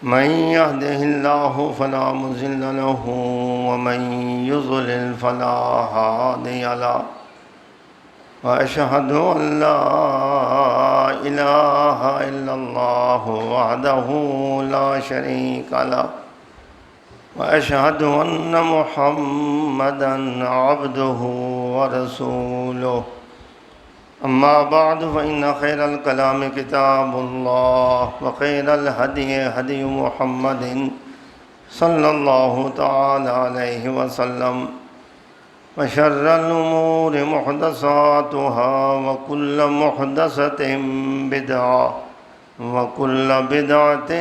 من يهده الله فلا مضل له ومن يضلل فلا هادي له وأشهد أن لا إله إلا الله وحده لا شريك له وأشهد أن محمدًا عبده ورسوله أما بعد فإن خير الكلام كتاب الله وخير الهدي هدي محمد صلى الله تعالى عليه وسلم وشر الأمور محدثاتها وكل محدثة بدعة وكل بدعة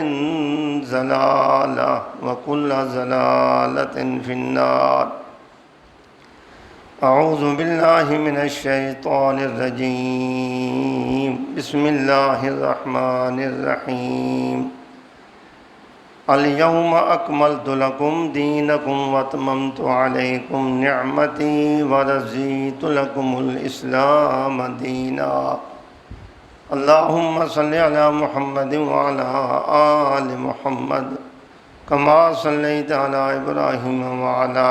ضلالة وكل ضلالة في النار أعوذ بالله من الشيطان الرجيم بسم الله الرحمن الرحيم اليوم أكملت لكم دينكم وأتممت عليكم نعمتي ورضيت لكم الإسلام دينا اللهم صل على محمد وعلى آل محمد كما صليت على إبراهيم وعلى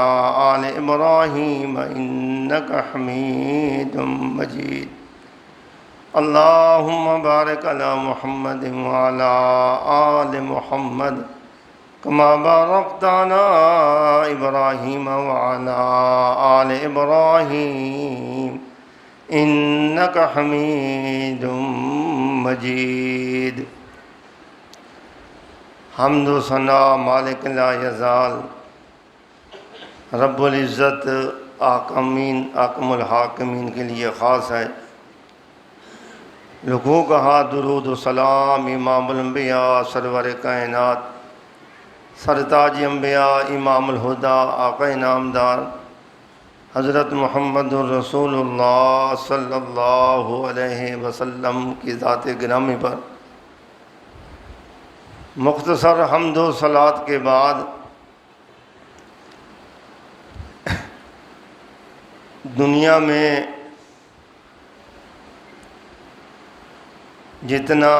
آل إبراهيم إنك حميد مجيد اللهم بارك على محمد وعلى آل محمد كما باركت على إبراهيم وعلى آل إبراهيم إنك حميد مجيد حمد و ثنا مالک لا یزال رب العزت حاکم الحاکمین کے لیے خاص ہے۔ لکھوں کہا درود و سلام امام الانبیاء سرور کائنات سرتاج انبیاء امام الہدا آقا نامدار حضرت محمد الرسول اللہ صلی اللہ علیہ وسلم کی ذات گرامی پر مختصر حمد و صلات کے بعد دنیا میں جتنا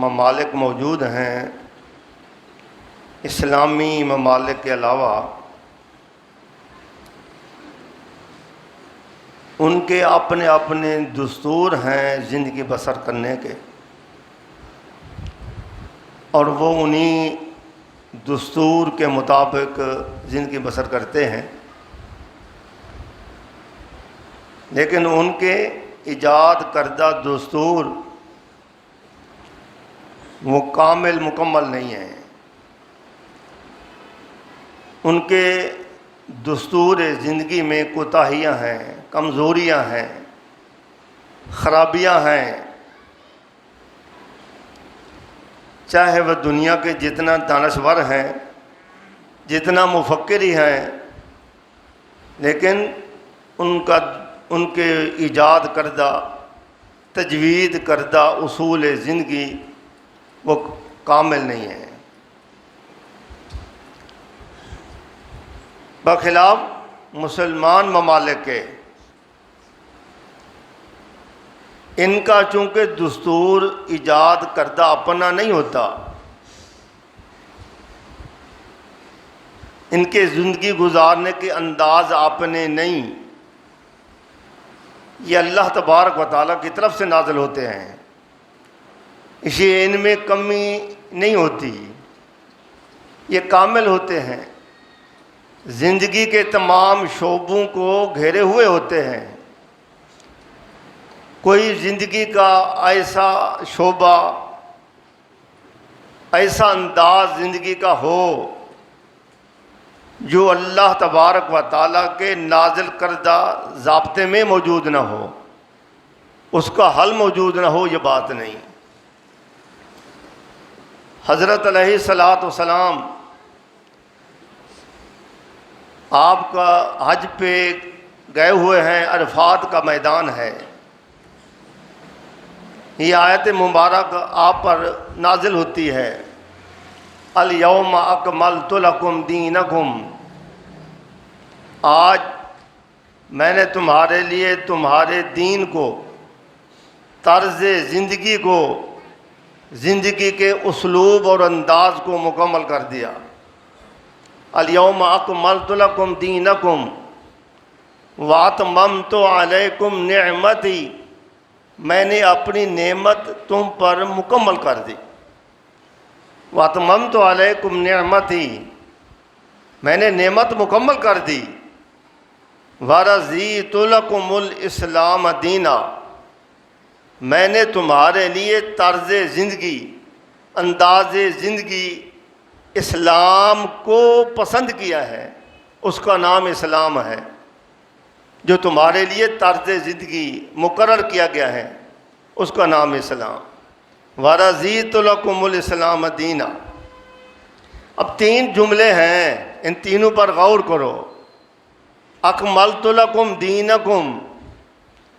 ممالک موجود ہیں اسلامی ممالک کے علاوہ ان کے اپنے اپنے دستور ہیں زندگی بسر کرنے کے، اور وہ انہی دستور کے مطابق زندگی بسر کرتے ہیں، لیکن ان کے ایجاد کردہ دستور وہ کامل مکمل نہیں ہیں۔ ان کے دستور زندگی میں کوتاہیاں ہیں، کمزوریاں ہیں، خرابیاں ہیں، چاہے وہ دنیا کے جتنا دانشور ہیں، جتنا مفکری ہیں، لیکن ان کے ایجاد کردہ تجوید کردہ اصول زندگی وہ کامل نہیں ہیں۔ بخلاف مسلمان ممالک کے، ان کا چونکہ دستور ایجاد کردہ اپنا نہیں ہوتا، ان کے زندگی گزارنے کے انداز اپنے نہیں، یہ اللہ تبارک و تعالیٰ کی طرف سے نازل ہوتے ہیں، اس لیے ان میں کمی نہیں ہوتی، یہ کامل ہوتے ہیں، زندگی کے تمام شعبوں کو گھیرے ہوئے ہوتے ہیں۔ کوئی زندگی کا ایسا شعبہ، ایسا انداز زندگی کا ہو جو اللہ تبارک و تعالیٰ کے نازل کردہ ضابطے میں موجود نہ ہو، اس کا حل موجود نہ ہو، یہ بات نہیں۔ حضرت علیہ الصلاۃ والسلام آپ کا حج پہ گئے ہوئے ہیں، عرفات کا میدان ہے، یہ آیت مبارک آپ پر نازل ہوتی ہے، الیوم اکملت لکم دینکم، آج میں نے تمہارے لیے تمہارے دین کو، طرز زندگی کو زندگی کے اسلوب اور انداز کو مکمل کر دیا۔ الیوم اکملت لکم دینکم واتممت علیکم نعمتی، میں نے اپنی نعمت تم پر مکمل کر دی۔ واتممت علیکم نعمتی، میں نے نعمت مکمل کر دی۔ ورضیت لکم الاسلام دینا، میں نے تمہارے لیے طرز زندگی، انداز زندگی اسلام کو پسند کیا ہے، اس کا نام اسلام ہے۔ جو تمہارے لیے طرز زندگی مقرر کیا گیا ہے اس کا نام اسلام۔ وَرَضِيتُ لَكُمُ الْإِسْلَامَ دِينًا۔ اب تین جملے ہیں، ان تینوں پر غور کرو۔ اکملت لکم دینکم،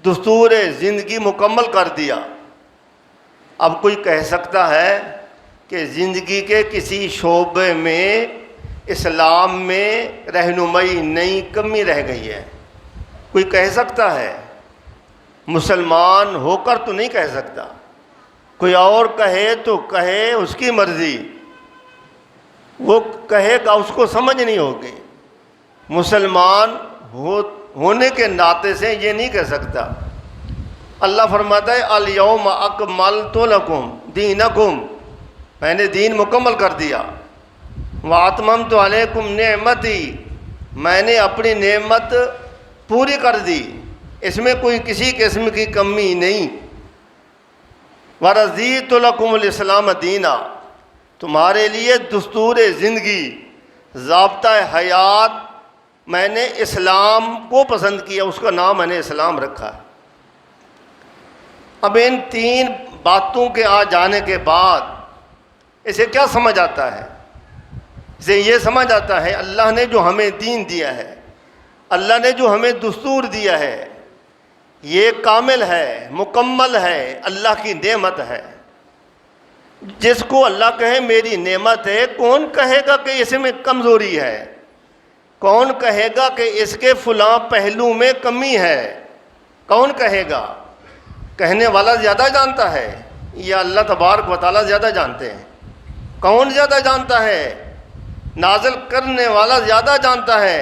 دستور زندگی مکمل کر دیا۔ اب کوئی کہہ سکتا ہے کہ زندگی کے کسی شعبے میں اسلام میں رہنمائی نہیں، کمی رہ گئی ہے؟ کوئی کہہ سکتا ہے؟ مسلمان ہو کر تو نہیں کہہ سکتا، کوئی اور کہے تو کہے، اس کی مرضی، وہ کہے گا، اس کو سمجھ نہیں ہوگی۔ مسلمان ہونے کے ناطے سے یہ نہیں کہہ سکتا۔ اللہ فرماتا ہے الیوم اکملت لکم دینکم، میں نے دین مکمل کر دیا۔ واتممت علیکم نعمتی، میں نے اپنی نعمت پوری کر دی، اس میں کوئی کسی قسم کی کمی نہیں۔ ورضیت لکم الاسلام دینا، تمہارے لیے دستور زندگی، ضابطہ حیات میں نے اسلام کو پسند کیا، اس کا نام میں نے اسلام رکھا ہے۔ اب ان تین باتوں کے آ جانے کے بعد اسے کیا سمجھ آتا ہے؟ اسے یہ سمجھ آتا ہے اللہ نے جو ہمیں دین دیا ہے، اللہ نے جو ہمیں دستور دیا ہے، یہ کامل ہے، مکمل ہے، اللہ کی نعمت ہے۔ جس کو اللہ کہے میری نعمت ہے، کون کہے گا کہ اس میں کمزوری ہے؟ کون کہے گا کہ اس کے فلاں پہلو میں کمی ہے؟ کون کہے گا؟ کہنے والا زیادہ جانتا ہے یا اللہ تبارک و تعالیٰ زیادہ جانتے ہیں؟ کون زیادہ جانتا ہے؟ نازل کرنے والا زیادہ جانتا ہے،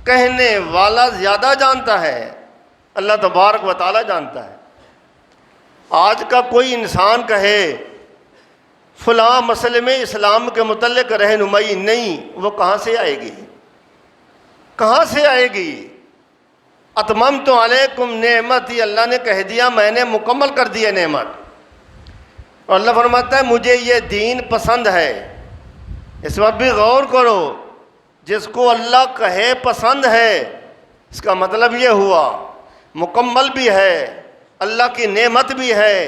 کہنے والا زیادہ جانتا ہے، اللہ تبارک و تعالیٰ جانتا ہے۔ آج کا کوئی انسان کہے فلاں مسئلے میں اسلام کے متعلق رہنمائی نہیں، وہ کہاں سے آئے گی؟ کہاں سے آئے گی؟ اتممت علیکم نعمتی، اللہ نے کہہ دیا میں نے مکمل کر دیا نعمت، اور اللہ فرماتا ہے مجھے یہ دین پسند ہے۔ اس وقت بھی غور کرو، جس کو اللہ کہے پسند ہے، اس کا مطلب یہ ہوا مکمل بھی ہے، اللہ کی نعمت بھی ہے،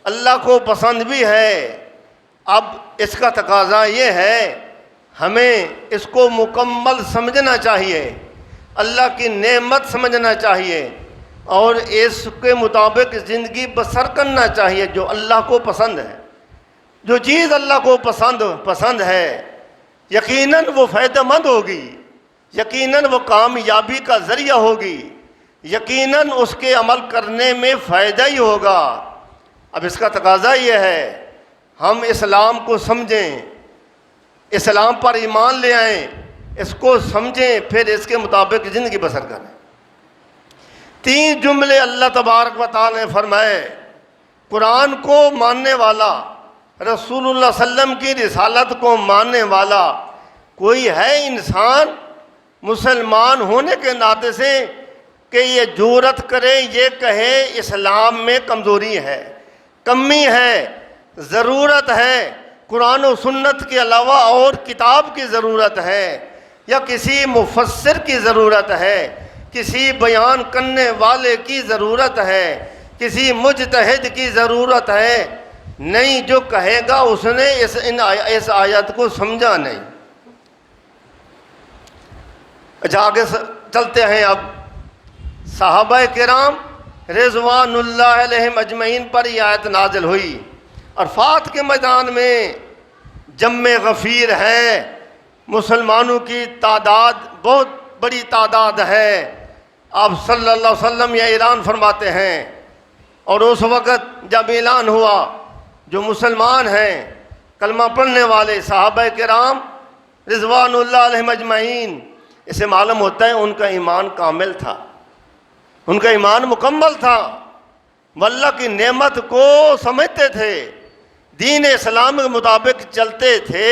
اللہ کو پسند بھی ہے۔ اب اس کا تقاضا یہ ہے ہمیں اس کو مکمل سمجھنا چاہیے، اللہ کی نعمت سمجھنا چاہیے، اور اس کے مطابق زندگی بسر کرنا چاہیے جو اللہ کو پسند ہے۔ جو چیز اللہ کو پسند ہے یقیناً وہ فائدہ مند ہوگی، یقیناً وہ کامیابی کا ذریعہ ہوگی، یقیناً اس کے عمل کرنے میں فائدہ ہی ہوگا۔ اب اس کا تقاضا یہ ہے ہم اسلام کو سمجھیں، اسلام پر ایمان لے آئیں، اس کو سمجھیں، پھر اس کے مطابق زندگی بسر کریں۔ تین جملے اللہ تبارک و تعالی نے فرمائے۔ قرآن کو ماننے والا، رسول اللہ صلی اللہ علیہ وسلم کی رسالت کو ماننے والا کوئی ہے انسان مسلمان ہونے کے ناطے سے کہ یہ جرأت کرے، یہ کہے اسلام میں کمزوری ہے، کمی ہے، ضرورت ہے، قرآن و سنت کے علاوہ اور کتاب کی ضرورت ہے، یا کسی مفسر کی ضرورت ہے، کسی بیان کرنے والے کی ضرورت ہے، کسی مجتہد کی ضرورت ہے؟ نہیں، جو کہے گا اس نے اس آیت کو سمجھا نہیں۔ اچھا آگے چلتے ہیں۔ اب صحابہ کرام رضوان اللہ علیہم اجمعین پر یہ آیت نازل ہوئی۔ عرفات کے میدان میں جمع غفیر ہے، مسلمانوں کی تعداد بہت بڑی تعداد ہے۔ آپ صلی اللہ علیہ وسلم یہ اعلان فرماتے ہیں، اور اس وقت جب اعلان ہوا جو مسلمان ہیں کلمہ پڑھنے والے صحابہ کرام رضوان اللہ علیہم اجمعین، اسے معلوم ہوتا ہے ان کا ایمان کامل تھا، ان کا ایمان مکمل تھا، وہ اللہ کی نعمت کو سمجھتے تھے، دین اسلام کے مطابق چلتے تھے،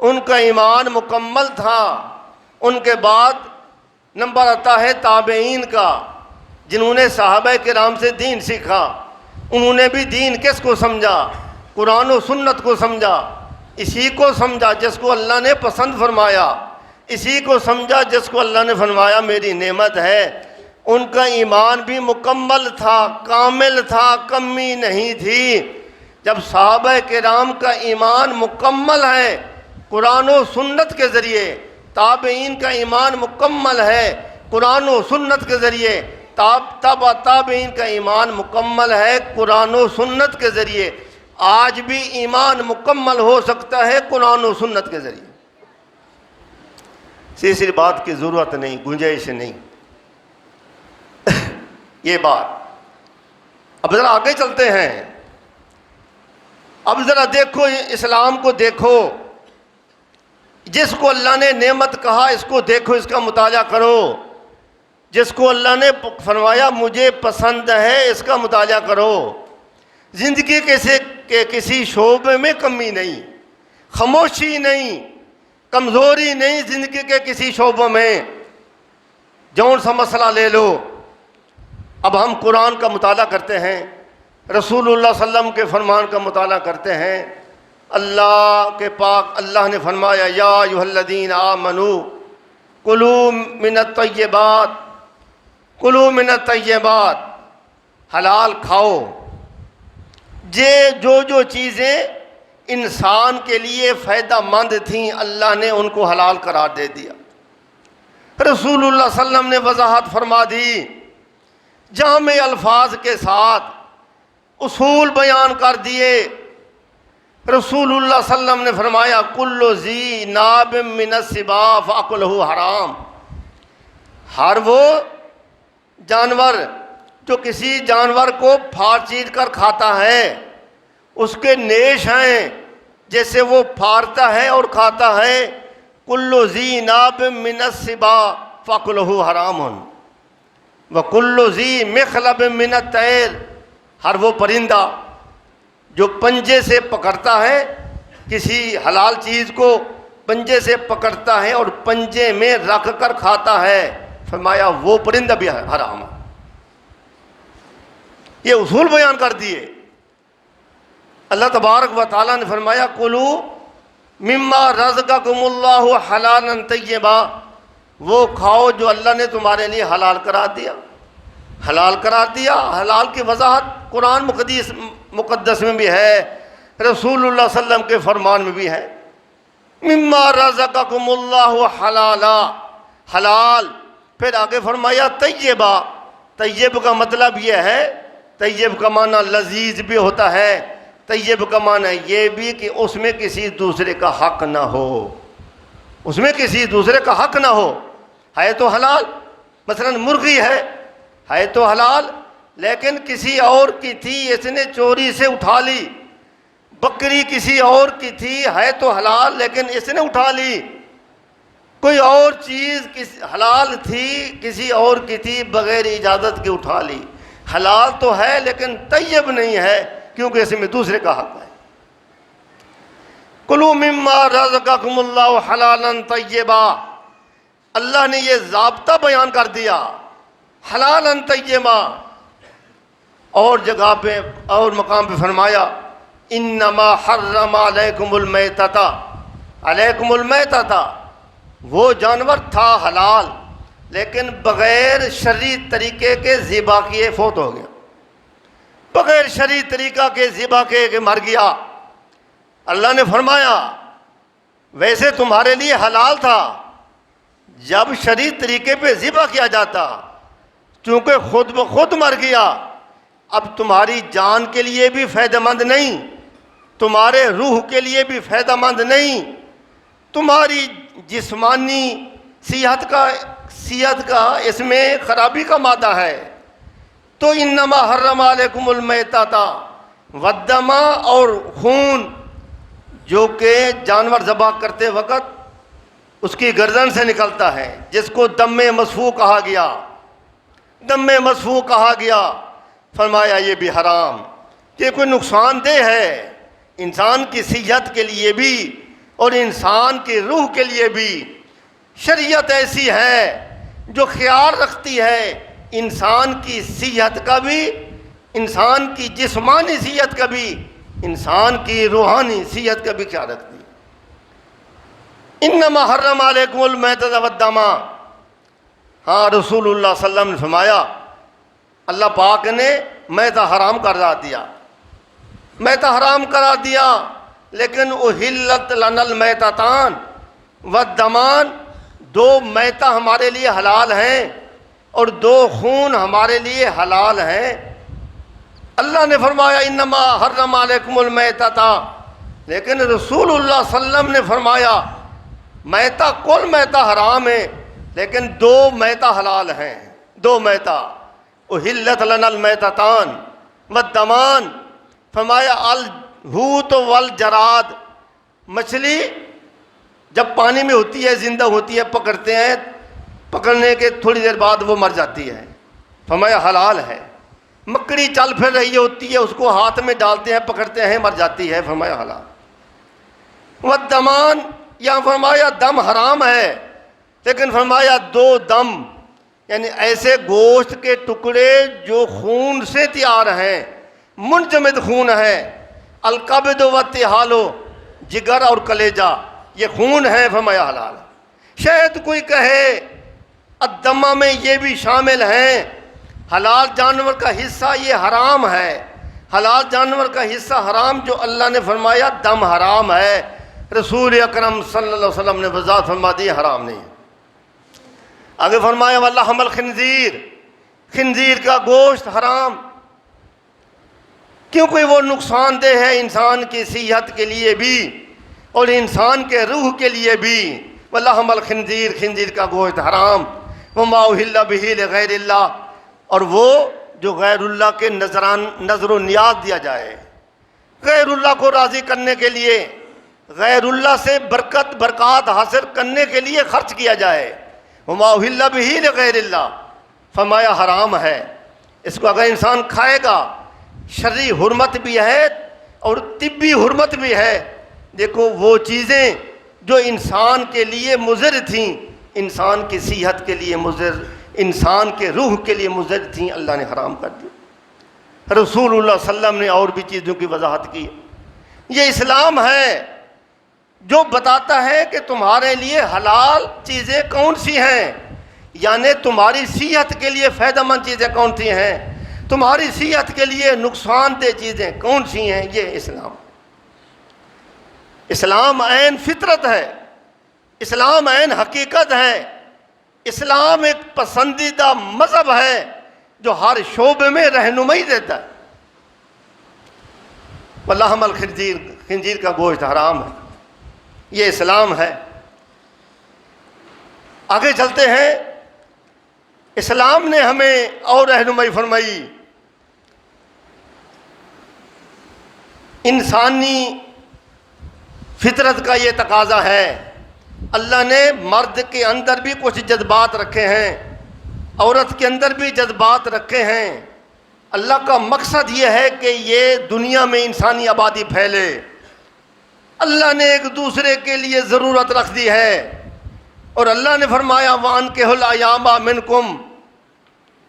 ان کا ایمان مکمل تھا۔ ان کے بعد نمبر آتا ہے تابعین کا، جنہوں نے صحابہ کرام سے دین سیکھا، انہوں نے بھی دین کس کو سمجھا؟ قرآن و سنت کو سمجھا، اسی کو سمجھا جس کو اللہ نے پسند فرمایا، اسی کو سمجھا جس کو اللہ نے فرمایا میری نعمت ہے۔ ان کا ایمان بھی مکمل تھا، کامل تھا، کمی نہیں تھی۔ جب صحابہ کرام کا ایمان مکمل ہے قرآن و سنت کے ذریعے، تابعین کا ایمان مکمل ہے قرآن و سنت کے ذریعے، تابعین کا ایمان مکمل ہے قرآن و سنت کے ذریعے، آج بھی ایمان مکمل ہو سکتا ہے قرآن و سنت کے ذریعے۔ تیسری بات کی ضرورت نہیں، گنجائش نہیں، یہ بات۔ اب ذرا آگے چلتے ہیں، اب ذرا دیکھو اسلام کو دیکھو، جس کو اللہ نے نعمت کہا اس کو دیکھو، اس کا مطالعہ کرو، جس کو اللہ نے فرمایا مجھے پسند ہے اس کا مطالعہ کرو۔ زندگی کے کسی شعبے میں کمی نہیں، خاموشی نہیں، کمزوری نہیں، زندگی کے کسی شعبوں میں۔ جون سا مسئلہ لے لو، اب ہم قرآن کا مطالعہ کرتے ہیں، رسول اللہ صلی اللہ علیہ وسلم کے فرمان کا مطالعہ کرتے ہیں، اللہ کے پاک اللہ نے فرمایا یا ایھا الذین آمنوا کلوا من الطیبات، کلوا من الطیبات، حلال کھاؤ۔ جو چیزیں انسان کے لیے فائدہ مند تھیں اللہ نے ان کو حلال قرار دے دیا۔ رسول اللہ صلی اللہ علیہ وسلم نے وضاحت فرما دی، جامع الفاظ کے ساتھ اصول بیان کر دیے۔ رسول اللہ صلی اللہ علیہ وسلم نے فرمایا کل ذی ناب من السباع فاکلہ حرام، ہر وہ جانور جو کسی جانور کو پھاڑ چیر کر کھاتا ہے اس کے نیش ہیں جیسے وہ پھاڑتا ہے اور کھاتا ہے۔ کل ذی ناب من السباع فاکلہ حرام وکل ذی مخلب من الطیر، ہر وہ پرندہ جو پنجے سے پکڑتا ہے کسی حلال چیز کو، پنجے سے پکڑتا ہے اور پنجے میں رکھ کر کھاتا ہے، فرمایا وہ پرندہ بھی حرام ہے۔ یہ اصول بیان کر دیے۔ اللہ تبارک و تعالیٰ نے فرمایا کلو مما رزقکم اللہ حلالا طیبا، وہ کھاؤ جو اللہ نے تمہارے لیے حلال قرار دیا، حلال قرار دیا۔ حلال کی وضاحت قرآن مقدس میں بھی ہے، رسول اللہ صلی اللہ علیہ وسلم کے فرمان میں بھی ہے، مما رزقکم اللہ حلالا، حلال۔ پھر آگے فرمایا طیبہ، طیب کا مطلب یہ ہے، طیب کا معنی لذیذ بھی ہوتا ہے، طیب کا معنی یہ بھی کہ اس میں کسی دوسرے کا حق نہ ہو، اس میں کسی دوسرے کا حق نہ ہو، ہے تو حلال، مثلا مرغی ہے تو حلال لیکن کسی اور کی تھی اس نے چوری سے اٹھا لی، بکری کسی اور کی تھی ہے تو حلال لیکن اس نے اٹھا لی، کوئی اور چیز حلال تھی کسی اور کی تھی بغیر اجازت کے اٹھا لی، حلال تو ہے لیکن طیب نہیں ہے کیونکہ اس میں دوسرے کا حق ہے۔ کلوا مما رزقکم اللہ حلالا طیبا، اللہ نے یہ ضابطہ بیان کر دیا، حلالا طیبا۔ اور جگہ پہ اور مقام پہ فرمایا انما حرم علیکم المیتۃ، علیکم المیتۃ، وہ جانور تھا حلال لیکن بغیر شرعی طریقے کے ذبح کیے فوت ہو گیا، بغیر شرعی طریقہ کے ذبح کے مر گیا۔ اللہ نے فرمایا ویسے تمہارے لیے حلال تھا، جب شرعی طریقے پہ ذبح کیا جاتا چونکہ خود بخود مر گیا، اب تمہاری جان کے لیے بھی فائدہ مند نہیں، تمہارے روح کے لیے بھی فائدہ مند نہیں، تمہاری جسمانی صحت کا اس میں خرابی کا مادہ ہے۔ تو انما حرم علیکم المیتۃ، والدم اور خون جو کہ جانور ذبح کرتے وقت اس کی گردن سے نکلتا ہے، جس کو دم مسفوح کہا گیا، دم مسفوح کہا گیا، فرمایا یہ بھی حرام، یہ کوئی نقصان دہ ہے انسان کی صحت کے لیے بھی اور انسان کی روح کے لیے بھی۔ شریعت ایسی ہے جو خیال رکھتی ہے انسان کی صحت کا بھی، انسان کی جسمانی صحت کا بھی، انسان کی روحانی صحت کا بھی خیال رکھتی ہے۔ انما حرم علیکم المیتۃ والدم، ہاں رسول اللہ صلی اللہ علیہ وسلم نے فرمایا اللہ پاک نے میتہ حرام قرار دیا، میتہ حرام قرار دیا، لیکن احلت لنا المیتتان والدمان، دو میتہ ہمارے لیے حلال ہیں اور دو خون ہمارے لیے حلال ہیں۔ اللہ نے فرمایا انما حرم علیکم المیتۃ، لیکن رسول اللہ صلی اللہ علیہ وسلم نے فرمایا میتہ کل میتہ حرام ہے لیکن دو میتہ حلال ہیں، دو میتہ، احلت لنا المیتتان والدمان، فرمایا الحوت والجراد، مچھلی جب پانی میں ہوتی ہے زندہ ہوتی ہے، پکڑتے ہیں، پکڑنے کے تھوڑی دیر بعد وہ مر جاتی ہے، فرمایا حلال ہے۔ مکڑی چل پھر رہی ہوتی ہے، اس کو ہاتھ میں ڈالتے ہیں، پکڑتے ہیں، مر جاتی ہے، فرمایا حلال۔ والدمان، یہاں فرمایا دم حرام ہے لیکن فرمایا دو دم، یعنی ایسے گوشت کے ٹکڑے جو خون سے تیار ہیں، منجمد خون ہے، الکبد والطحال، جگر اور کلیجہ، یہ خون ہے، فرمایا حلال۔ شاید کوئی کہے الدمہ میں یہ بھی شامل ہیں، حلال جانور کا حصہ یہ حرام ہے، حلال جانور کا حصہ حرام، جو اللہ نے فرمایا دم حرام ہے، رسول اکرم صلی اللہ علیہ وسلم نے وضاحت فرما دی حرام نہیں۔ آگے فرمایا ولحم الخنزیر، خنزیر کا گوشت حرام، کیونکہ وہ نقصان دہ ہے انسان کی صحت کے لیے بھی اور انسان کے روح کے لیے بھی۔ ولحم الخنزیر، خنزیر کا گوشت حرام، وما اہل بہ لغیر اللہ، اور وہ جو غیر اللہ کے نظر و نیاز دیا جائے، غیر اللہ کو راضی کرنے کے لیے، غیر اللہ سے برکات حاصل کرنے کے لیے خرچ کیا جائے، وما اہل بہ لغیر اللہ، فرمایا حرام ہے۔ اس کو اگر انسان کھائے گا شرعی حرمت بھی ہے اور طبی حرمت بھی ہے۔ دیکھو وہ چیزیں جو انسان کے لیے مضر تھیں، انسان کی صحت کے لیے مضر، انسان کے روح کے لیے مضر تھیں، اللہ نے حرام کر دی۔ رسول اللہ صلی اللہ علیہ وسلم نے اور بھی چیزوں کی وضاحت کی۔ یہ اسلام ہے جو بتاتا ہے کہ تمہارے لیے حلال چیزیں کون سی ہیں، یعنی تمہاری صحت کے لیے فائدہ مند چیزیں کون سی ہیں، تمہاری صحت کے لیے نقصان دہ چیزیں کون سی ہیں۔ یہ اسلام عین فطرت ہے، اسلام عین حقیقت ہے، اسلام ایک پسندیدہ مذہب ہے جو ہر شعبے میں رہنمائی دیتا ہے۔ ولحم الخنزیر، خنزیر کا گوشت حرام ہے، یہ اسلام ہے۔ آگے چلتے ہیں، اسلام نے ہمیں اور رہنمائی فرمائی۔ انسانی فطرت کا یہ تقاضا ہے، اللہ نے مرد کے اندر بھی کچھ جذبات رکھے ہیں، عورت کے اندر بھی جذبات رکھے ہیں۔ اللہ کا مقصد یہ ہے کہ یہ دنیا میں انسانی آبادی پھیلے۔ اللہ نے ایک دوسرے کے لیے ضرورت رکھ دی ہے، اور اللہ نے فرمایا وَأَنكِحُوا الْأَيَامَ مِنكُمْ،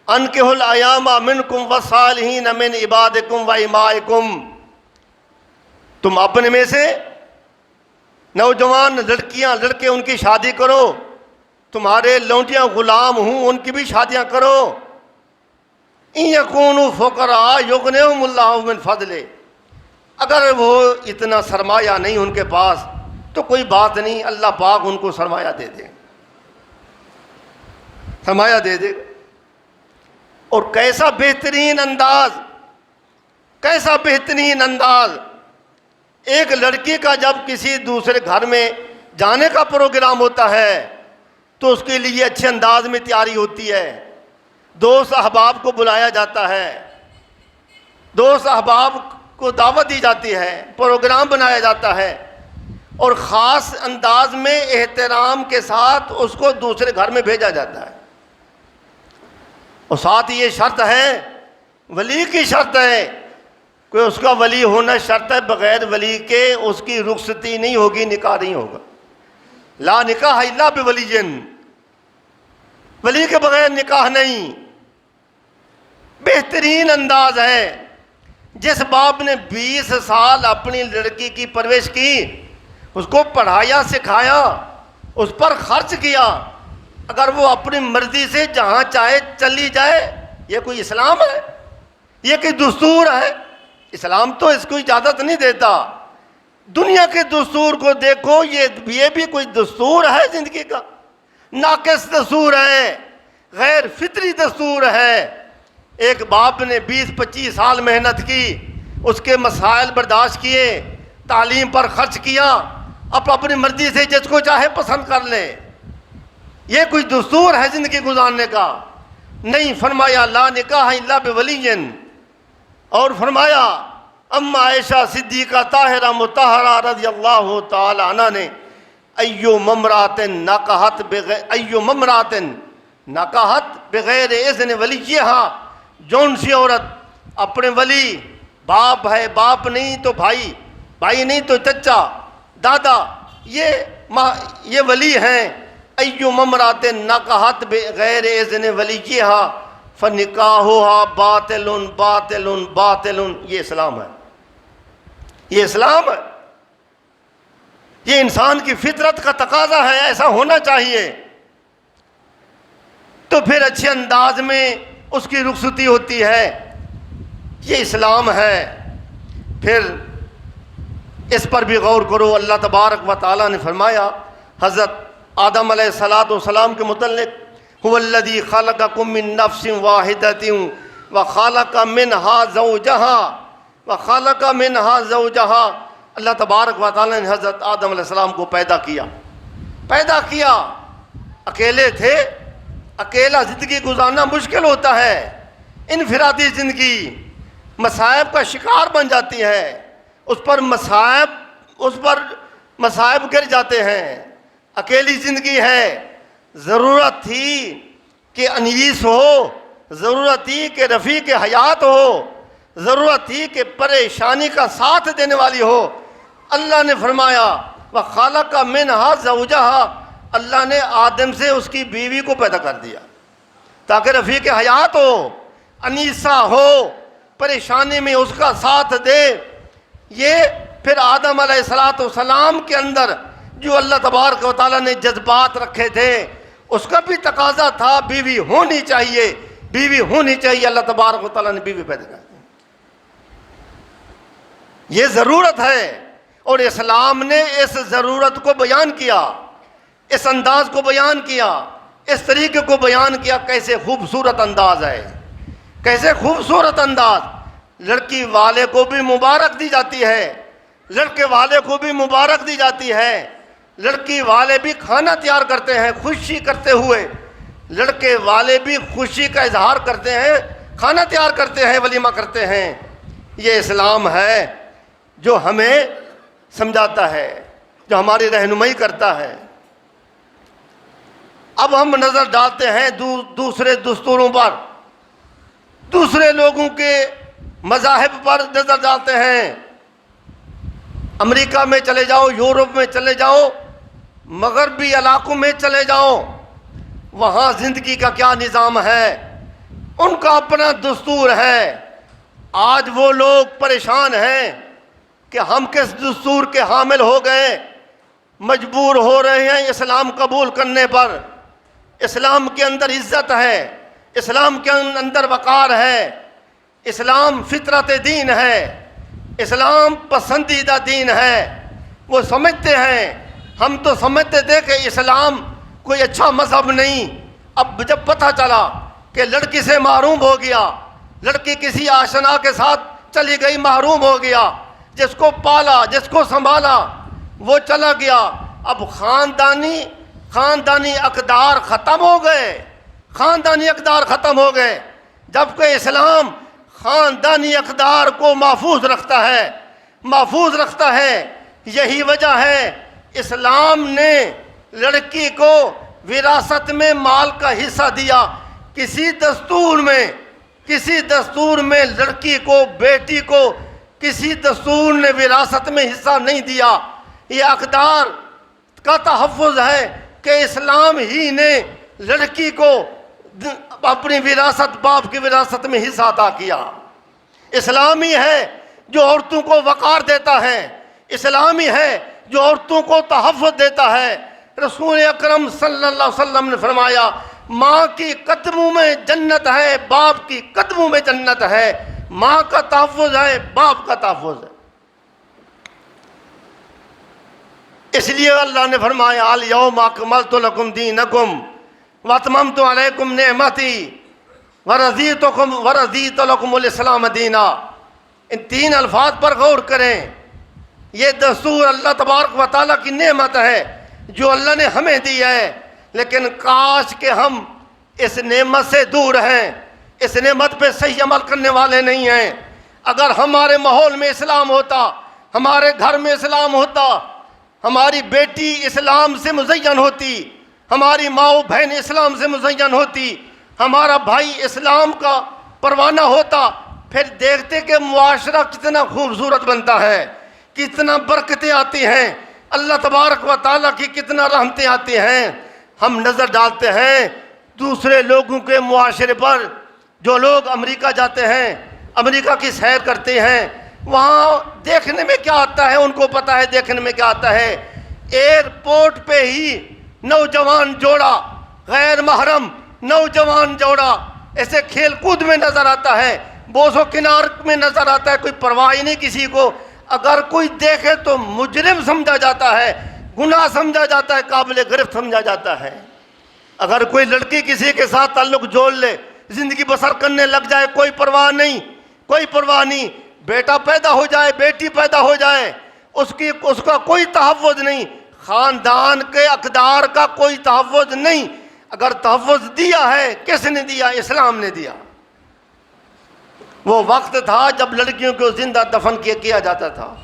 أَنكِحُوا الْأَيَامَ مِنكُمْ وَالصَّالِحِينَ مِنْ عِبَادِكُمْ وَإِمَائِكُمْ، تم اپنے میں سے نوجوان لڑکیاں لڑکے ان کی شادی کرو، تمہارے لونڈیاں غلام ہوں ان کی بھی شادیاں کرو۔ إِن يَكُونُوا فُقَرَاءَ يُغْنِهُمُ اللَّهُ مِنْ فَضْلِهِ، اگر وہ اتنا سرمایہ نہیں ان کے پاس تو کوئی بات نہیں، اللہ پاک ان کو سرمایہ دے دے، سرمایہ دے دے۔ اور کیسا بہترین انداز، کیسا بہترین انداز، ایک لڑکی کا جب کسی دوسرے گھر میں جانے کا پروگرام ہوتا ہے تو اس کے لیے اچھے انداز میں تیاری ہوتی ہے، دوست احباب کو بلایا جاتا ہے، دوست احباب کو دعوت دی جاتی ہے، پروگرام بنایا جاتا ہے، اور خاص انداز میں احترام کے ساتھ اس کو دوسرے گھر میں بھیجا جاتا ہے، اور ساتھ یہ شرط ہے، ولی کی شرط ہے، کوئی اس کا ولی ہونا شرط ہے، بغیر ولی کے اس کی رخصتی نہیں ہوگی، نکاح نہیں ہوگا۔ لا نکاح الا بولی، ولی کے بغیر نکاح نہیں۔ بہترین انداز ہے، جس باپ نے 20 سال اپنی لڑکی کی پرورش کی، اس کو پڑھایا سکھایا، اس پر خرچ کیا، اگر وہ اپنی مرضی سے جہاں چاہے چلی جائے، یہ کوئی اسلام ہے؟ یہ کوئی دستور ہے؟ اسلام تو اس کو اجازت نہیں دیتا۔ دنیا کے دستور کو دیکھو، یہ بھی کوئی دستور ہے زندگی کا؟ ناقص دستور ہے، غیر فطری دستور ہے۔ ایک باپ نے 20-25 سال محنت کی، اس کے مسائل برداشت کیے، تعلیم پر خرچ کیا، اب اپنی مرضی سے جس کو چاہے پسند کر لے، یہ کوئی دستور ہے زندگی گزارنے کا؟ نہیں۔ فرمایا لا نکاح الا بولی، اور فرمایا اما عائشہ صدیقہ طاہرہ مطہرہ رضی اللہ تعالی عنہ نے ایو ممرات نکاحت بغیر اذن ولیہا، جون سی عورت اپنے ولی، باپ ہے، باپ نہیں تو بھائی، بھائی نہیں تو چچا، دادا، یہ ولی ہیں، ایو ممرات نکاحت بغیر اذن ولیہا فنکاحها باطل باطل باطل۔ یہ اسلام ہے، یہ اسلام ہے، یہ انسان کی فطرت کا تقاضا ہے، ایسا ہونا چاہیے۔ تو پھر اچھے انداز میں اس کی رخصتی ہوتی ہے، یہ اسلام ہے۔ پھر اس پر بھی غور کرو، اللہ تبارک و تعالیٰ نے فرمایا حضرت آدم علیہ السلام کے متعلق، هو الذی خلقکم من نفس واحدۃ وخلق منها زوجها۔ اللہ تبارک و تعالیٰ نے حضرت آدم علیہ السلام کو پیدا کیا، اکیلے تھے، اکیلا زندگی گزارنا مشکل ہوتا ہے، انفرادی زندگی مصائب کا شکار بن جاتی ہے، اس پر مصائب گر جاتے ہیں، اکیلی زندگی ہے۔ ضرورت تھی کہ انیس ہو، ضرورت تھی کہ رفیق حیات ہو، ضرورت تھی کہ پریشانی کا ساتھ دینے والی ہو۔ اللہ نے فرمایا وَخَلَقَ مِنْهَا زَوْجَهَا، اللہ نے آدم سے اس کی بیوی کو پیدا کر دیا تاکہ رفیق حیات ہو، انیسہ ہو، پریشانی میں اس کا ساتھ دے۔ یہ پھر آدم علیہ السلام کے اندر جو اللہ تبارک و تعالیٰ نے جذبات رکھے تھے، اس کا بھی تقاضا تھا بیوی ہونی چاہیے، بیوی ہونی چاہیے، اللہ تبارک و تعالیٰ نے بیوی پیدا کر دی۔ یہ ضرورت ہے، اور اسلام نے اس ضرورت کو بیان کیا، اس انداز کو بیان کیا، اس طریقے کو بیان کیا۔ کیسے خوبصورت انداز ہے، کیسے خوبصورت انداز۔ لڑکی والے کو بھی مبارک دی جاتی ہے، لڑکے والے کو بھی مبارک دی جاتی ہے، لڑکی والے بھی کھانا تیار کرتے ہیں خوشی کرتے ہوئے، لڑکے والے بھی خوشی کا اظہار کرتے ہیں، کھانا تیار کرتے ہیں، ولیمہ کرتے ہیں۔ یہ اسلام ہے جو ہمیں سمجھاتا ہے، جو ہماری رہنمائی کرتا ہے۔ اب ہم نظر ڈالتے ہیں دوسرے دستوروں پر، دوسرے لوگوں کے مذاہب پر نظر ڈالتے ہیں۔ امریکہ میں چلے جاؤ، یورپ میں چلے جاؤ، مغربی علاقوں میں چلے جاؤ، وہاں زندگی کا کیا نظام ہے، ان کا اپنا دستور ہے۔ آج وہ لوگ پریشان ہیں کہ ہم کس دستور کے حامل ہو گئے، مجبور ہو رہے ہیں اسلام قبول کرنے پر۔ اسلام کے اندر عزت ہے، اسلام کے اندر وقار ہے، اسلام فطرت دین ہے، اسلام پسندیدہ دین ہے۔ وہ سمجھتے ہیں، ہم تو سمجھتے تھے کہ اسلام کوئی اچھا مذہب نہیں، اب جب پتہ چلا کہ لڑکی سے محروم ہو گیا، لڑکی کسی آشنا کے ساتھ چلی گئی، محروم ہو گیا، جس کو پالا، جس کو سنبھالا وہ چلا گیا، اب خاندانی اقدار ختم ہو گئے، خاندانی اقدار ختم ہو گئے، جبکہ اسلام خاندانی اقدار کو محفوظ رکھتا ہے۔ یہی وجہ ہے اسلام نے لڑکی کو وراثت میں مال کا حصہ دیا۔ کسی دستور میں لڑکی کو، بیٹی کو کسی دستور نے وراثت میں حصہ نہیں دیا۔ یہ اقدار کا تحفظ ہے کہ اسلام ہی نے لڑکی کو اپنی وراثت، باپ کی وراثت میں حصہ عطا کیا۔ اسلامی ہے جو عورتوں کو وقار دیتا ہے، اسلامی ہے جو عورتوں کو تحفظ دیتا ہے۔ رسول اکرم صلی اللہ علیہ وسلم نے فرمایا ماں کی قدموں میں جنت ہے، باپ کی قدموں میں جنت ہے۔ ماں کا تحفظ ہے، باپ کا تحفظ ہے۔ اس لیے اللہ نے فرمایا الیوم اکملت لکم دینکم واتممت علیکم نعمتی ورضیت لکم الاسلام دینا۔ ان تین الفاظ پر غور کریں۔ یہ دستور اللہ تبارک و تعالیٰ کی نعمت ہے جو اللہ نے ہمیں دی ہے، لیکن کاش کہ ہم اس نعمت سے دور ہیں، اس نعمت پہ صحیح عمل کرنے والے نہیں ہیں۔ اگر ہمارے ماحول میں اسلام ہوتا، ہمارے گھر میں اسلام ہوتا، ہماری بیٹی اسلام سے مزین ہوتی، ہماری ماں و بہن اسلام سے مزین ہوتی، ہمارا بھائی اسلام کا پروانہ ہوتا، پھر دیکھتے کہ معاشرہ کتنا خوبصورت بنتا ہے، کتنا برکتیں آتی ہیں، اللہ تبارک و تعالیٰ کی کتنا رحمتیں آتی ہیں۔ ہم نظر ڈالتے ہیں دوسرے لوگوں کے معاشرے پر۔ جو لوگ امریکہ جاتے ہیں، امریکہ کی سیر کرتے ہیں، وہاں دیکھنے میں کیا آتا ہے، ان کو پتہ ہے دیکھنے میں کیا آتا ہے۔ ایئرپورٹ پہ ہی نوجوان جوڑا، غیر محرم نوجوان جوڑا ایسے کھیل کود میں نظر آتا ہے، بوس و کنار میں نظر آتا ہے، کوئی پرواہ ہی نہیں کسی کو۔ اگر کوئی دیکھے تو مجرم سمجھا جاتا ہے، گناہ سمجھا جاتا ہے، قابل گرفت سمجھا جاتا ہے۔ اگر کوئی لڑکی کسی کے ساتھ تعلق جوڑ لے، زندگی بسر کرنے لگ جائے، کوئی پرواہ نہیں، کوئی پرواہ نہیں۔ بیٹا پیدا ہو جائے، بیٹی پیدا ہو جائے، اس کا کوئی تحفظ نہیں، خاندان کے اقدار کا کوئی تحفظ نہیں۔ اگر تحفظ دیا ہے، کس نے دیا؟ اسلام نے دیا۔ وہ وقت تھا جب لڑکیوں کو زندہ دفن کیا جاتا تھا،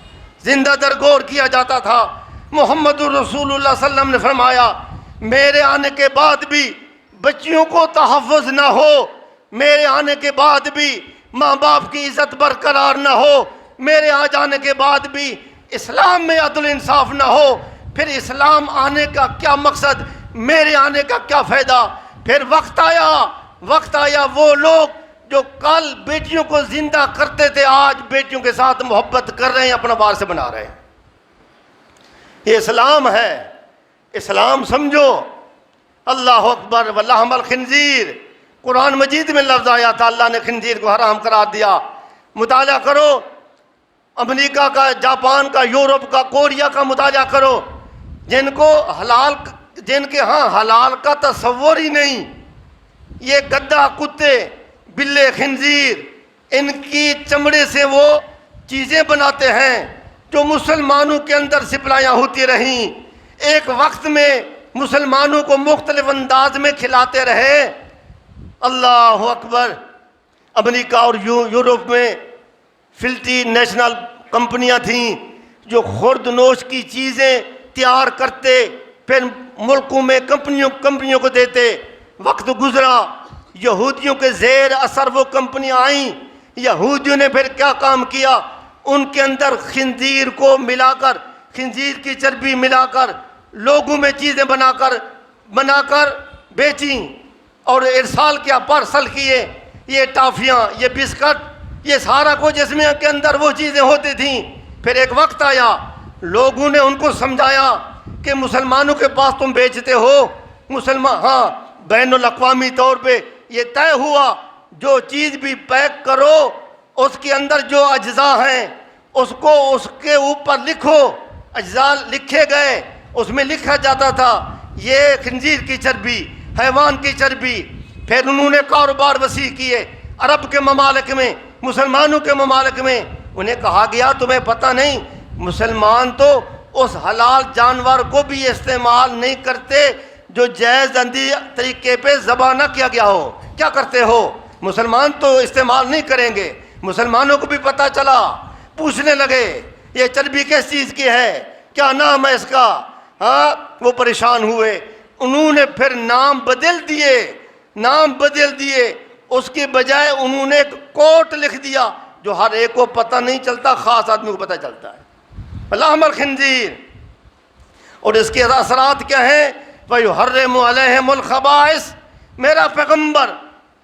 زندہ درگور کیا جاتا تھا۔ محمد رسول اللہ صلی اللہ علیہ وسلم نے فرمایا میرے آنے کے بعد بھی بچیوں کو تحفظ نہ ہو، میرے آنے کے بعد بھی ماں باپ کی عزت برقرار نہ ہو، میرے آ جانے کے بعد بھی اسلام میں عدل انصاف نہ ہو، پھر اسلام آنے کا کیا مقصد، میرے آنے کا کیا فائدہ؟ پھر وقت آیا وہ لوگ جو کل بیٹیوں کو زندہ کرتے تھے، آج بیٹیوں کے ساتھ محبت کر رہے ہیں، اپنا وارث بنا رہے ہیں۔ یہ اسلام ہے، اسلام سمجھو۔ اللہ اکبر ولحم الخنزیر، قرآن مجید میں لفظ آیا تھا، اللہ نے خنزیر کو حرام قرار دیا۔ مطالعہ کرو، امریکہ کا، جاپان کا، یورپ کا، کوریا کا مطالعہ کرو، جن کے ہاں حلال کا تصور ہی نہیں۔ یہ گدھا، کتے، بلے، خنزیر، ان کی چمڑے سے وہ چیزیں بناتے ہیں جو مسلمانوں کے اندر سپلائیاں ہوتی رہیں، ایک وقت میں مسلمانوں کو مختلف انداز میں کھلاتے رہے۔ اللہ اکبر۔ امریکہ اور یورپ میں فلٹی نیشنل کمپنیاں تھیں جو خرد نوش کی چیزیں تیار کرتے، پھر ملکوں میں کمپنیوں کو دیتے۔ وقت گزرا، یہودیوں کے زیر اثر وہ کمپنیاں آئیں۔ یہودیوں نے پھر کیا کام کیا؟ ان کے اندر خنزیر کو ملا کر، خنزیر کی چربی ملا کر لوگوں میں چیزیں بنا کر بیچیں اور ارسال کیا، پارسل کیے۔ یہ ٹافیاں، یہ بسکٹ، یہ سارا کچھ جس میں کے اندر وہ چیزیں ہوتی تھیں۔ پھر ایک وقت آیا، لوگوں نے ان کو سمجھایا کہ مسلمانوں کے پاس تم بیچتے ہو، ہاں بین الاقوامی طور پہ یہ طے ہوا جو چیز بھی پیک کرو اس کے اندر جو اجزاء ہیں اس کے اوپر لکھو۔ اجزاء لکھے گئے، اس میں لکھا جاتا تھا یہ خنزیر کی چربی، حیوان کی چربی۔ پھر انہوں نے کاروبار وسیع کیے عرب کے ممالک میں، مسلمانوں کے ممالک میں۔ انہیں کہا گیا تمہیں پتہ نہیں مسلمان تو اس حلال جانور کو بھی استعمال نہیں کرتے جو جائز طریقے پہ ذبح نہ کیا گیا ہو۔ کیا کرتے ہو؟ مسلمان تو استعمال نہیں کریں گے۔ مسلمانوں کو بھی پتہ چلا، پوچھنے لگے یہ چربی کس چیز کی ہے، کیا نام ہے اس کا؟ ہاں، وہ پریشان ہوئے، انہوں نے پھر نام بدل دیے، اس کے بجائے انہوں نے ایک کوٹ لکھ دیا جو ہر ایک کو پتہ نہیں چلتا، خاص آدمی کو پتہ چلتا ہے، لحم الخنزیر۔ اور اس کے اثرات کیا ہیں؟ وَيُحَرِّمُ عَلَيْهِمُ الْخَبَائِثَ، میرا پیغمبر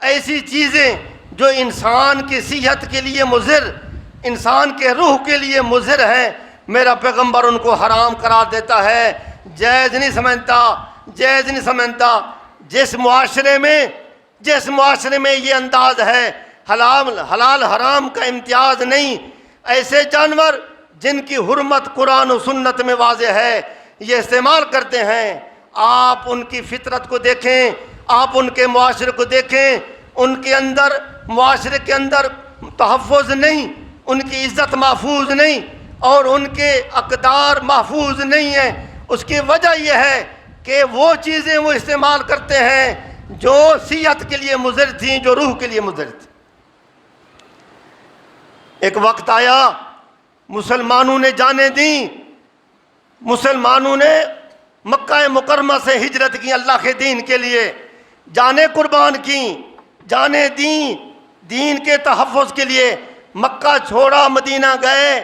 ایسی چیزیں جو انسان کی صحت کے لیے مضر، انسان کے روح کے لیے مضر ہیں، میرا پیغمبر ان کو حرام قرار دیتا ہے، جائز نہیں سمجھتا۔ جس معاشرے میں یہ انداز ہے، حلال حرام کا امتیاز نہیں، ایسے جانور جن کی حرمت قرآن و سنت میں واضح ہے یہ استعمال کرتے ہیں۔ آپ ان کی فطرت کو دیکھیں، آپ ان کے معاشرے کو دیکھیں، ان کے اندر، معاشرے کے اندر تحفظ نہیں، ان کی عزت محفوظ نہیں اور ان کے اقدار محفوظ نہیں ہیں۔ اس کی وجہ یہ ہے کہ وہ چیزیں وہ استعمال کرتے ہیں جو صحت کے لیے مضر تھیں، جو روح کے لیے مضر تھیں۔ ایک وقت آیا مسلمانوں نے جانیں دیں، مسلمانوں نے مکہ مکرمہ سے ہجرت کی، اللہ کے دین کے لیے جانیں قربان کی، جانیں دیں دین کے تحفظ کے لیے۔ مکہ چھوڑا، مدینہ گئے،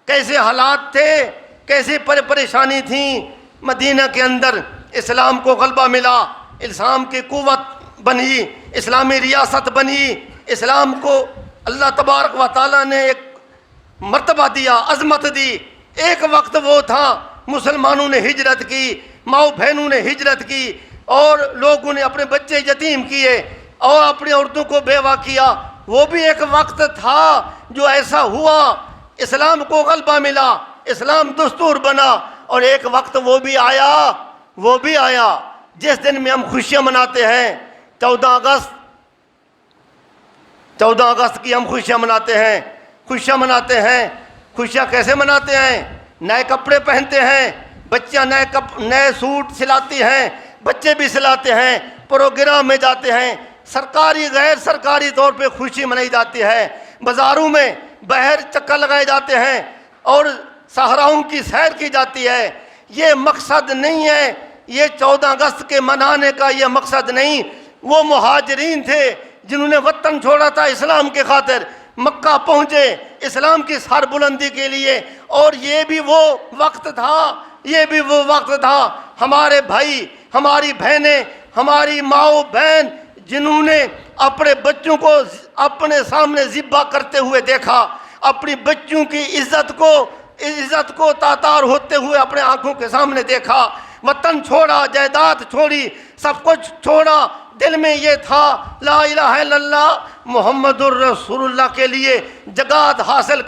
کیسے حالات تھے، کیسے پریشانی تھیں۔ مدینہ کے اندر اسلام کو غلبہ ملا، اسلام کی قوت بنی، اسلامی ریاست بنی، اسلام کو اللہ تبارک و تعالیٰ نے ایک مرتبہ دیا، عظمت دی۔ ایک وقت وہ تھا مسلمانوں نے ہجرت کی، ماؤں بہنوں نے ہجرت کی، اور لوگوں نے اپنے بچے یتیم کیے اور اپنی عورتوں کو بیوہ کیا۔ وہ بھی ایک وقت تھا جو ایسا ہوا، اسلام کو غلبہ ملا، اسلام دستور بنا۔ اور ایک وقت وہ بھی آیا جس دن میں ہم خوشیاں مناتے ہیں، 14 اگست کی ہم خوشیاں مناتے ہیں۔ خوشیاں کیسے مناتے ہیں؟ نئے کپڑے پہنتے ہیں، بچیاں نئے سوٹ سلاتی ہیں، بچے بھی سلاتے ہیں، پروگرام میں جاتے ہیں، سرکاری غیر سرکاری طور پہ خوشی منائی جاتی ہے، بازاروں میں باہر چکر لگائے جاتے ہیں اور صحراؤں کی سیر کی جاتی ہے۔ یہ مقصد نہیں ہے، یہ 14 اگست کے منانے کا یہ مقصد نہیں۔ وہ مہاجرین تھے جنہوں نے وطن چھوڑا تھا اسلام کے خاطر، مکہ پہنچے اسلام کی سر بلندی کے لیے، اور یہ بھی وہ وقت تھا ہمارے بھائی، ہماری بہنیں، ہماری ماؤں بہن جنہوں نے اپنے بچوں کو اپنے سامنے ذبح کرتے ہوئے دیکھا، اپنی بچوں کی عزت کو تاتار ہوتے ہوئے اپنے آنکھوں کے سامنے دیکھا، وطن چھوڑا، جائیداد چھوڑی، سب کچھ چھوڑا، دل میں یہ تھا لا الہ الا اللہ محمد الرسول اللہ کے لیے جگہ حاصل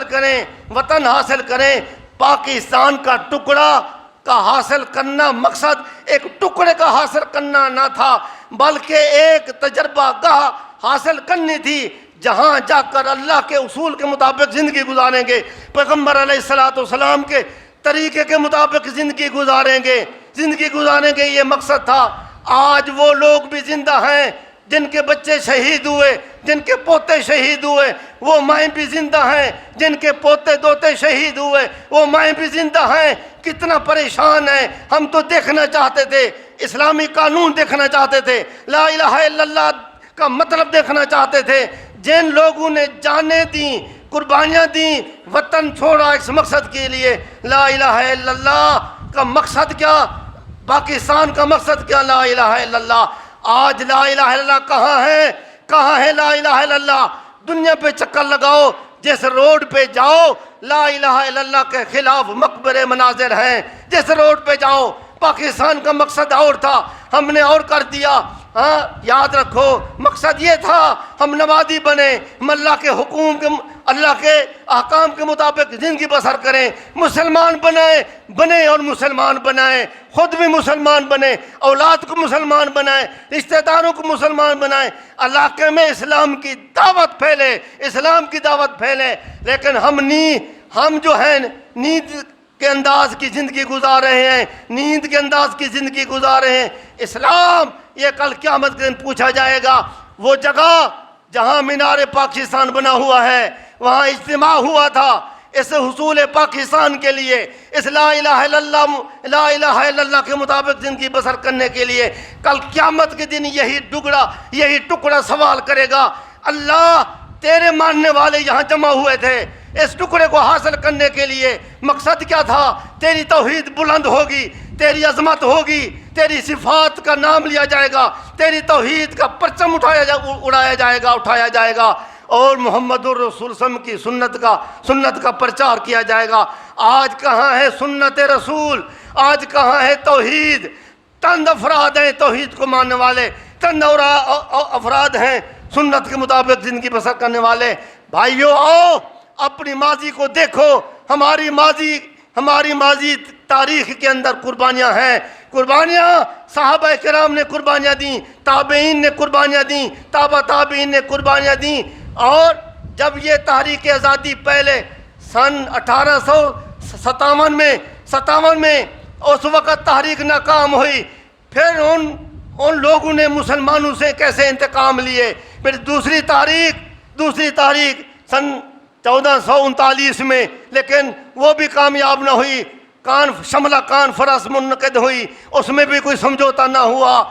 کریں، وطن حاصل کریں۔ پاکستان کا ٹکڑا کا حاصل کرنا مقصد ایک ٹکڑے کا حاصل کرنا نہ تھا، بلکہ ایک تجربہ گاہ حاصل کرنی تھی جہاں جا کر اللہ کے اصول کے مطابق زندگی گزاریں گے، پیغمبر علیہ السلام کے طریقے کے مطابق زندگی گزاریں گے، یہ مقصد تھا۔ آج وہ لوگ بھی زندہ ہیں جن کے بچے شہید ہوئے، جن کے پوتے شہید ہوئے، وہ مائیں بھی زندہ ہیں جن کے پوتے دوتے شہید ہوئے، وہ مائیں بھی زندہ ہیں۔ کتنا پریشان ہیں، ہم تو دیکھنا چاہتے تھے، اسلامی قانون دیکھنا چاہتے تھے، لا الہ الا اللہ کا مطلب دیکھنا چاہتے تھے۔ جن لوگوں نے جانیں دیں، قربانیاں دیں، وطن چھوڑا اس مقصد کے لیے، لا الہ الا اللہ کا مقصد کیا، پاکستان کا مقصد کیا، لا الہ الا اللہ۔ آج لا الہ الا اللہ کہاں ہے لا الہ الا اللہ؟ دنیا پہ چکر لگاؤ، جس روڈ پہ جاؤ لا الہ الا اللہ کے خلاف مقبرے مناظر ہیں، جس روڈ پہ جاؤ۔ پاکستان کا مقصد اور تھا، ہم نے اور کر دیا۔ ہاں، یاد رکھو، مقصد یہ تھا ہم نمازی بنے، ہم اللہ کے احکام کے مطابق زندگی بسر کریں، مسلمان بنے اور مسلمان بنائیں، خود بھی مسلمان بنے، اولاد کو مسلمان بنائیں، رشتہ داروں کو مسلمان بنائیں، علاقے میں اسلام کی دعوت پھیلے۔ لیکن ہم جو ہیں نیند کے انداز کی زندگی گزار رہے ہیں۔ اسلام یہ کل قیامت کے دن پوچھا جائے گا، وہ جگہ جہاں مینار پاکستان بنا ہوا ہے وہاں اجتماع ہوا تھا اس حصول پاکستان کے لیے، اس لا الہ الا اللہ کے مطابق زندگی بسر کرنے کے لیے۔ کل قیامت کے دن یہی ٹکڑا سوال کرے گا، اللہ تیرے ماننے والے یہاں جمع ہوئے تھے، اس ٹکڑے کو حاصل کرنے کے لیے مقصد کیا تھا؟ تیری توحید بلند ہوگی، تیری عظمت ہوگی، تیری صفات کا نام لیا جائے گا، تیری توحید کا پرچم اٹھایا جائے گا اور محمد الرسول صلی اللہ علیہ وسلم کی سنت کا پرچار کیا جائے گا۔ آج کہاں ہے سنت رسول؟ آج کہاں ہے توحید؟ چند افراد ہیں توحید کو ماننے والے، چند افراد ہیں سنت کے مطابق زندگی بسر کرنے والے۔ بھائیو آؤ اپنی ماضی کو دیکھو، ہماری ماضی تاریخ کے اندر قربانیاں ہیں، قربانیاں صحابہ کرام نے قربانیاں دیں، تابعین نے قربانیاں دیں، تابعین نے قربانیاں دیں۔ اور جب یہ تحریک آزادی پہلے سن 1857 میں اس وقت تحریک ناکام ہوئی، پھر ان لوگوں نے مسلمانوں سے کیسے انتقام لیے۔ پھر دوسری تحریک سن 1439 میں، لیکن وہ بھی کامیاب نہ ہوئی، شملہ کانفرنس منعقد ہوئی، اس میں بھی کوئی سمجھوتا نہ ہوا۔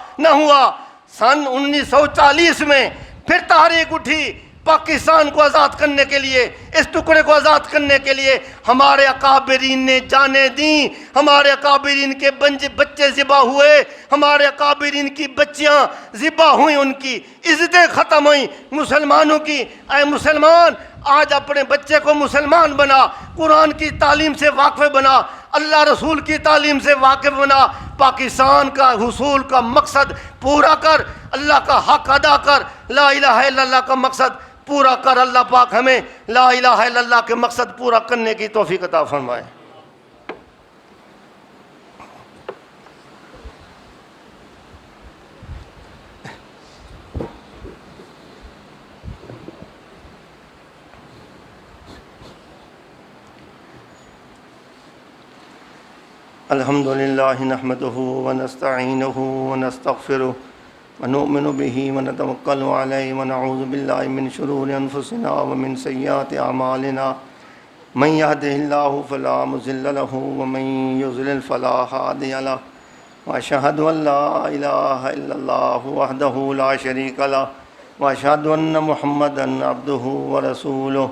سن 1940 میں پھر تحریک اٹھی پاکستان کو آزاد کرنے کے لیے، اس ٹکڑے کو آزاد کرنے کے لیے۔ ہمارے اکابرین نے جانیں دیں، ہمارے اکابرین کے بچے ذبح ہوئے، ہمارے اکابرین کی بچیاں ذبح ہوئیں، ان کی عزتیں ختم ہوئیں مسلمانوں کی۔ اے مسلمان، آج اپنے بچے کو مسلمان بنا، قرآن کی تعلیم سے واقف بنا، اللہ رسول کی تعلیم سے واقف بنا، پاکستان کا حصول کا مقصد پورا کر، اللہ کا حق ادا کر، لا الہ الا اللہ کا مقصد پورا کر۔ اللہ پاک ہمیں لا الہ الا اللہ کے مقصد پورا کرنے کی توفیق عطا فرمائے۔ الحمدللہ نحمدہ ونستعینہ ونستغفرہ ونؤمن به ونتوکل علیہ ونعوذ باللہ من شرور انفسنا ومن سیئات اعمالنا من یهده اللہ فلا مضل له ومن یضلل فلا ہادی له واشہد ان لا الہ الا اللہ وحدہ لا شریک له واشہد ان محمدا عبدہ ورسولہ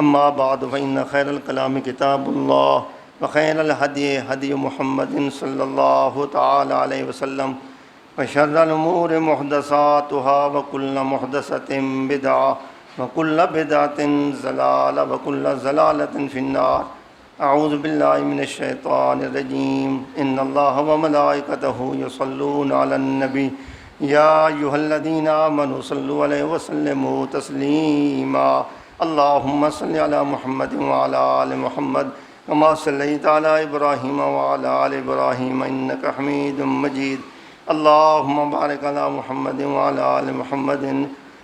اما بعد فإن خیر الکلام کتاب اللہ وخیر الہدی ہدی محمد صلی اللہ تعالی علیہ وسلم وشر الامور محدثاتها وکل محدثۃ بدعہ وکل بدعۃ ضلالہ وکل ضلالۃ فی النار۔ اعوذ باللہ من الشیطان الرجیم۔ ان اللہ وملائکتہ یصلون علی النبی یا ایھا الذین آمنوا صلوا علیہ وسلموا تسلیما۔ اللہم صل علی محمد وعلی آل محمد كما صليت على إبراهيم وعلى آل إبراهيم إنك حميد مجيد۔ اللهم بارك على محمد وعلى آل محمد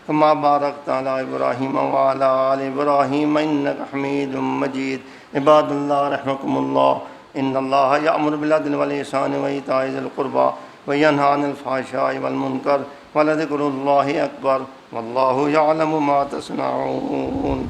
كما باركت على إبراهيم وعلى آل إبراهيم إنك حميد مجيد۔ عباد الله رحمكم الله، إن الله يأمر بالعدل والإحسان وإيتاء ذي القربى وينهى عن الفحشاء والمنكر ولذكر الله أكبر والله يعلم ما تصنعون۔